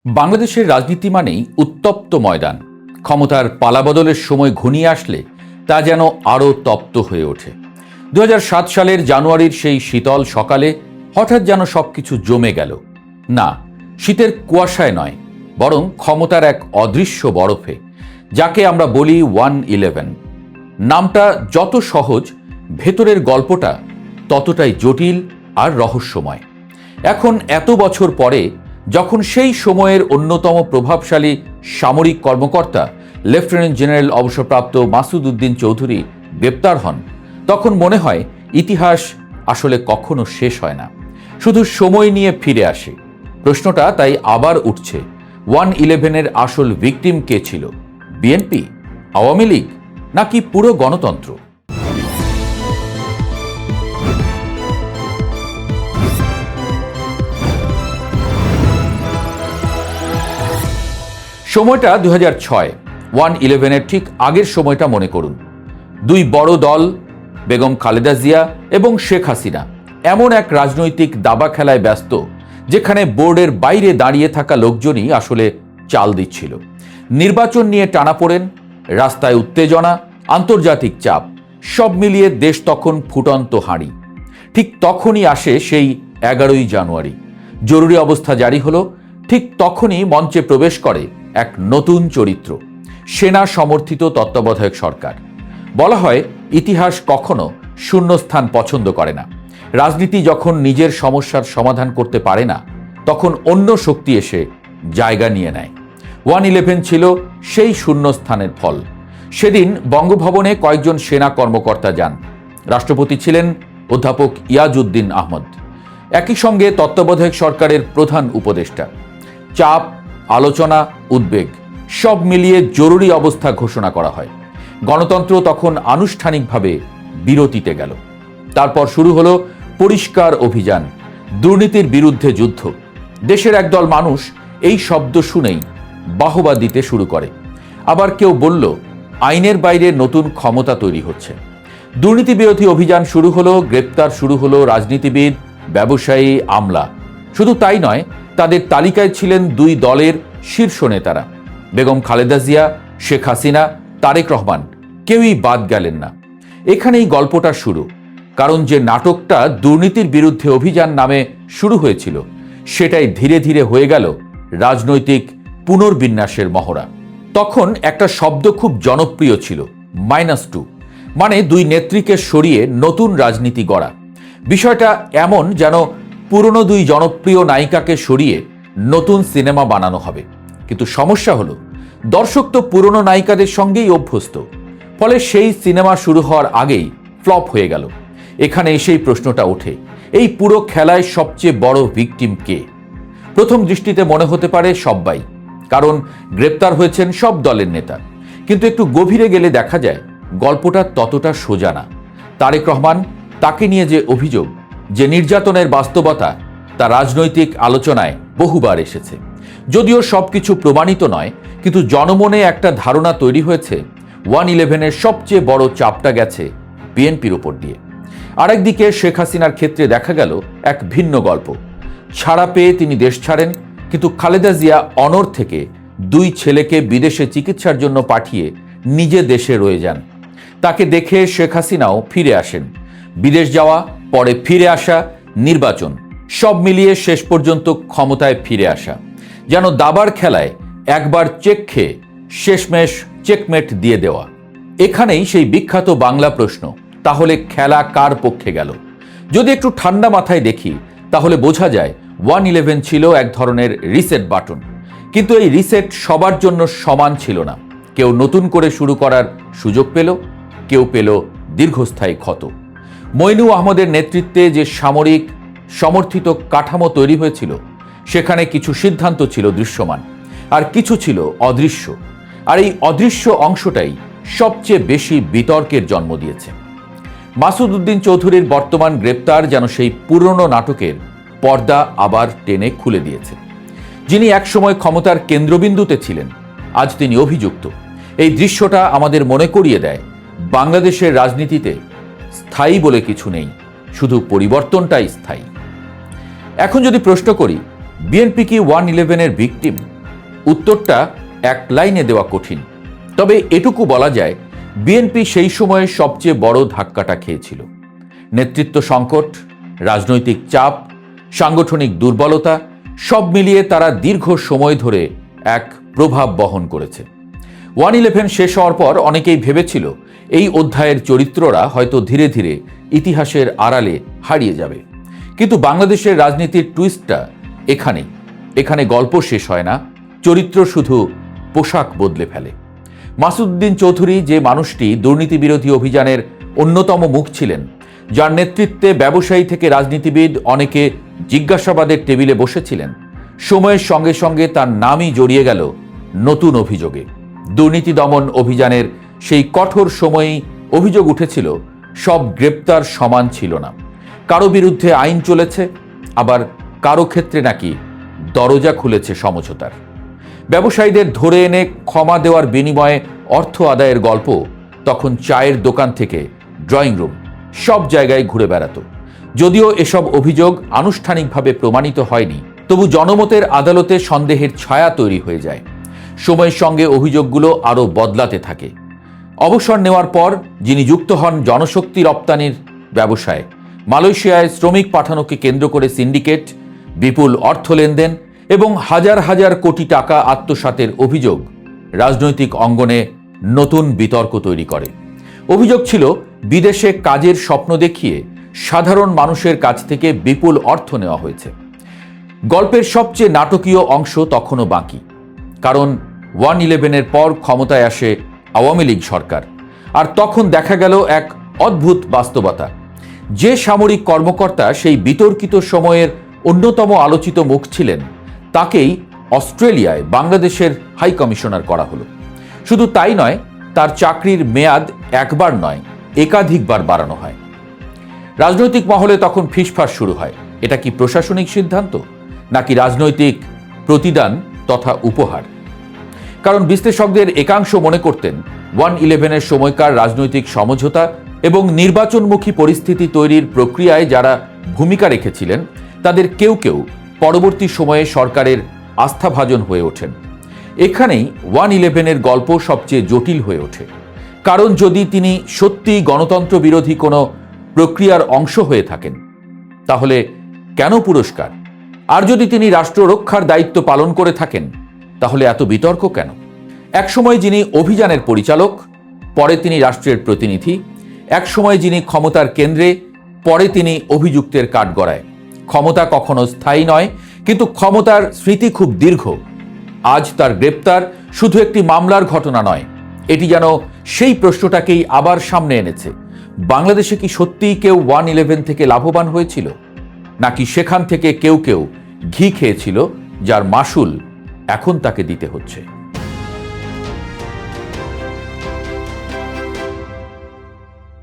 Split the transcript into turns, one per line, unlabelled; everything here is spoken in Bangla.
বাংলাদেশের রাজনীতি মানেই উত্তপ্ত ময়দান। ক্ষমতার পালাবদলের সময় ঘনিয়ে আসলে তা যেন আরও তপ্ত হয়ে ওঠে। 2007 সালের জানুয়ারির সেই শীতল সকালে হঠাৎ যেন সবকিছু জমে গেল। না, শীতের কুয়াশায় নয়, বরং ক্ষমতার এক অদৃশ্য বরফে, যাকে আমরা বলি 1-11। নামটা যত সহজ, ভেতরের গল্পটা ততটাই জটিল আর রহস্যময়। এখন এত বছর পরে যখন সেই সময়ের অন্যতম প্রভাবশালী সামরিক কর্মকর্তা লেফটেন্যান্ট জেনারেল অবসরপ্রাপ্ত মাসুদ উদ্দিন চৌধুরী গ্রেপ্তার হন, তখন মনে হয় ইতিহাস আসলে কখনো শেষ হয় না, শুধু সময় নিয়ে ফিরে আসে। প্রশ্নটা তাই আবার উঠছে, 1-11-এর আসল ভিকটিম কে ছিল? বিএনপি, আওয়ামী লীগ, নাকি পুরো গণতন্ত্র? সময়টা 2006। 1-11-এর ঠিক আগের সময়টা মনে করুন। দুই বড় দল, বেগম খালেদা জিয়া এবং শেখ হাসিনা, এমন এক রাজনৈতিক দাবা খেলায় ব্যস্ত যেখানে বোর্ডের বাইরে দাঁড়িয়ে থাকা লোকজনই আসলে চাল দিচ্ছিল। নির্বাচন নিয়ে টানাপোড়েন, রাস্তায় উত্তেজনা, আন্তর্জাতিক চাপ, সব মিলিয়ে দেশ তখন ফুটন্ত হাঁড়ি। ঠিক তখনই আসে সেই 11ই জানুয়ারি। জরুরি অবস্থা জারি হলো। ঠিক তখনই মঞ্চে প্রবেশ করে এক নতুন চরিত্র, সেনা সমর্থিত তত্ত্বাবধায়ক সরকার। বলা হয় ইতিহাস কখনো শূন্যস্থান পছন্দ করে না। রাজনীতি যখন নিজের সমস্যার সমাধান করতে পারে না, তখন অন্য শক্তি এসে জায়গা নিয়ে নেয়। 1-11 ছিল সেই শূন্যস্থানের ফল। সেদিন বঙ্গভবনে কয়েকজন সেনা কর্মকর্তা যান। রাষ্ট্রপতি ছিলেন অধ্যাপক ইয়াজউদ্দিন আহমদ, একই সঙ্গে তত্ত্বাবধায়ক সরকারের প্রধান উপদেষ্টা। চাপ, আলোচনা, উদ্বেগ সব মিলিয়ে জরুরি অবস্থা ঘোষণা করা হয়। গণতন্ত্র তখন আনুষ্ঠানিকভাবে বিরতিতে গেল। তারপর শুরু হলো পরিষ্কার অভিযান, দুর্নীতির বিরুদ্ধে যুদ্ধ। দেশের একদল মানুষ এই শব্দ শুনেই বাহবা দিতে শুরু করে। আবার কেউ বলল আইনের বাইরে নতুন ক্ষমতা তৈরি হচ্ছে। দুর্নীতি বিরোধী অভিযান শুরু হলো, গ্রেপ্তার শুরু হলো রাজনীতিবিদ, ব্যবসায়ী, আমলা। শুধু তাই নয়, তাদের তালিকায় ছিলেন দুই দলের শীর্ষ নেতারা, বেগম খালেদা জিয়া, শেখ হাসিনা, তারেক রহমান, কেউই বাদ গেলেন না। এখানেই গল্পটা শুরু, কারণ যে নাটকটা দুর্নীতির বিরুদ্ধে অভিযান নামে শুরু হয়েছিল, সেটাই ধীরে ধীরে হয়ে গেল রাজনৈতিক পুনর্বিন্যাসের মহড়া। তখন একটা শব্দ খুব জনপ্রিয় ছিল, -2, মানে দুই নেত্রীকে সরিয়ে নতুন রাজনীতি গড়া। বিষয়টা এমন যেন পুরনো দুই জনপ্রিয় নায়িকাকে সরিয়ে নতুন সিনেমা বানানো হবে। কিন্তু সমস্যা হলো, দর্শক তো পুরনো নায়িকাদের সঙ্গেই অভ্যস্ত, ফলে সেই সিনেমা শুরু হওয়ার আগেই ফ্লপ হয়ে গেল। এখানে এসেই প্রশ্নটা ওঠে, এই পুরো খেলায় সবচেয়ে বড় ভিকটিম কে? প্রথম দৃষ্টিতে মনে হতে পারে সব্বাই, কারণ গ্রেপ্তার হয়েছেন সব দলের নেতা। কিন্তু একটু গভীরে গেলে দেখা যায় গল্পটা ততটা সোজা না। তারেক রহমান, তাকে নিয়ে যে অভিযোগ, যে নির্যাতনের বাস্তবতা, তা রাজনৈতিক আলোচনায় বহুবার এসেছে। যদিও সবকিছু প্রমাণিত নয়, কিন্তু জনমনে একটা ধারণা তৈরি হয়েছে 1-11-এর সবচেয়ে বড় চাপটা গেছে বিএনপির উপর দিয়ে। আরেকদিকে শেখ হাসিনার ক্ষেত্রে দেখা গেল এক ভিন্ন গল্প। ছাড়া পেয়ে তিনি দেশ ছাড়েন, কিন্তু খালেদা জিয়া অনড় থেকে দুই ছেলেকে বিদেশে চিকিৎসার জন্য পাঠিয়ে নিজে দেশে রয়ে যান। তাকে দেখে শেখ হাসিনাও ফিরে আসেন। বিদেশ যাওয়া, পরে ফিরে আসা, নির্বাচন, সব মিলিয়ে শেষ পর্যন্ত ক্ষমতায় ফিরে আসা। যেন দাবার খেলায় একবার চেক খেয়ে শেষমেশ চেকমেট দিয়ে দেওয়া। এখানেই সেই বিখ্যাত বাংলা প্রশ্ন, তাহলে খেলা কার পক্ষে গেল? যদি একটু ঠান্ডা মাথায় দেখি, তাহলে বোঝা যায় 1-11 ছিল এক ধরনের রিসেট বাটন। কিন্তু এই রিসেট সবার জন্য সমান ছিল না। কেউ নতুন করে শুরু করার সুযোগ পেল, কেউ পেল দীর্ঘস্থায়ী ক্ষত। মইনু আহমদের নেতৃত্বে যে সামরিক সমর্থিত কাঠামো তৈরি হয়েছিল, সেখানে কিছু সিদ্ধান্ত ছিল দৃশ্যমান, আর কিছু ছিল অদৃশ্য। আর এই অদৃশ্য অংশটাই সবচেয়ে বেশি বিতর্কের জন্ম দিয়েছে। মাসুদ উদ্দিন চৌধুরীর বর্তমান গ্রেপ্তার যেন সেই পুরনো নাটকের পর্দা আবার টেনে খুলে দিয়েছে। যিনি একসময় ক্ষমতার কেন্দ্রবিন্দুতে ছিলেন, আজ তিনি অভিযুক্ত। এই দৃশ্যটা আমাদের মনে করিয়ে দেয়, বাংলাদেশের রাজনীতিতে স্থায়ী বলে কিছু নেই, শুধু পরিবর্তনটাই স্থায়ী। এখন যদি প্রশ্ন করি, বিএনপি কি 1-11-এর ভিকটিম? উত্তরটা এক লাইনে দেওয়া কঠিন। তবে এটুকু বলা যায়, বিএনপি সেই সময়ে সবচেয়ে বড় ধাক্কাটা খেয়েছিল। নেতৃত্ব সংকট, রাজনৈতিক চাপ, সাংগঠনিক দুর্বলতা সব মিলিয়ে তারা দীর্ঘ সময় ধরে এক প্রভাব বহন করেছে। 1/11 শেষ হওয়ার পর অনেকেই ভেবেছিল এই অধ্যায়ের চরিত্ররা হয়তো ধীরে ধীরে ইতিহাসের আড়ালে হারিয়ে যাবে। কিন্তু বাংলাদেশের রাজনীতির টুইস্টটা এখানে গল্প শেষ হয় না, চরিত্র শুধু পোশাক বদলে ফেলে। মাসুদ উদ্দিন চৌধুরী যে মানুষটি দুর্নীতি বিরোধী অভিযানের অন্যতম মুখ ছিলেন, যার নেতৃত্বে ব্যবসায়ী থেকে রাজনীতিবিদ অনেকে জিজ্ঞাসাবাদের টেবিলে বসেছিলেন, সময়ের সঙ্গে সঙ্গে তার নামই জড়িয়ে গেল নতুন অভিযোগে। দুর্নীতি দমন অভিযানের সেই কঠোর সময়েই অভিযোগ উঠেছিল সব গ্রেপ্তার সমান ছিল না, কারো বিরুদ্ধে আইন চলেছে, আবার কারো ক্ষেত্রে নাকি দরজা খুলেছে সমঝোতার। ব্যবসায়ীদের ধরে এনে ক্ষমা দেওয়ার বিনিময়ে অর্থ আদায়ের গল্প তখন চায়ের দোকান থেকে ড্রয়িং রুম সব জায়গায় ঘুরে বেড়াতো। যদিও এসব অভিযোগ আনুষ্ঠানিকভাবে প্রমাণিত হয়নি, তবু জনমতের আদালতে সন্দেহের ছায়া তৈরি হয়ে যায়। সময়ের সঙ্গে অভিযোগগুলো আরও বদলাতে থাকে। অবসর নেওয়ার পর যিনি যুক্ত হন জনশক্তি রপ্তানির ব্যবসায়, মালয়েশিয়ায় শ্রমিক পাঠানোকে কেন্দ্র করে সিন্ডিকেট, বিপুল অর্থ লেনদেন এবং হাজার হাজার কোটি টাকা আত্মসাতের অভিযোগ রাজনৈতিক অঙ্গনে নতুন বিতর্ক তৈরি করে। অভিযোগ ছিল বিদেশে কাজের স্বপ্ন দেখিয়ে সাধারণ মানুষের কাছ থেকে বিপুল অর্থ নেওয়া হয়েছে। গল্পের সবচেয়ে নাটকীয় অংশ তখনও বাকি, কারণ 1/11-এর পর ক্ষমতায় আসে আওয়ামী লীগ সরকার। আর তখন দেখা গেল এক অদ্ভুত বাস্তবতা। যে সামরিক কর্মকর্তা সেই বিতর্কিত সময়ের অন্যতম আলোচিত মুখ ছিলেন, তাকেই অস্ট্রেলিয়ায় বাংলাদেশের হাই কমিশনার করা হলো। শুধু তাই নয়, তার চাকরির মেয়াদ একবার নয়, একাধিকবার বাড়ানো হয়। রাজনৈতিক মহলে তখন ফিসফাস শুরু হয়, এটা কি প্রশাসনিক সিদ্ধান্ত নাকি রাজনৈতিক প্রতিদান তথা উপহার? কারণ বিশ্লেষকদের একাংশ মনে করতেন 1/11-এর সময়কার রাজনৈতিক সমঝোতা এবং নির্বাচনমুখী পরিস্থিতি তৈরির প্রক্রিয়ায় যারা ভূমিকা রেখেছিলেন, তাদের কেউ কেউ পরবর্তী সময়ে সরকারের আস্থাভাজন হয়ে ওঠেন। এখানেই 1/11-এর গল্প সবচেয়ে জটিল হয়ে ওঠে। কারণ যদি তিনি সত্যিই গণতন্ত্র বিরোধী কোনো প্রক্রিয়ার অংশ হয়ে থাকেন, তাহলে কেন পুরস্কার? আর যদি তিনি রাষ্ট্র রক্ষার দায়িত্ব পালন করে থাকেন, তাহলে এত বিতর্ক কেন? একসময় যিনি অভিযানের পরিচালক, পরে তিনি রাষ্ট্রের প্রতিনিধি, একসময় যিনি ক্ষমতার কেন্দ্রে, পরে তিনি অভিযুক্তের কাঠগড়ায়। ক্ষমতা কখনো স্থায়ী নয়, কিন্তু ক্ষমতার স্মৃতি খুব দীর্ঘ। আজ তার গ্রেপ্তার শুধু একটি মামলার ঘটনা নয়, এটি যেন সেই প্রশ্নটাকেই আবার সামনে এনেছে। বাংলাদেশে কি সত্যিই কেউ 1/11 থেকে লাভবান হয়েছিল, নাকি সেখান থেকে কেউ কেউ ঘি খেয়েছিল, যার মাসুল এখন তাকে দিতে হচ্ছে?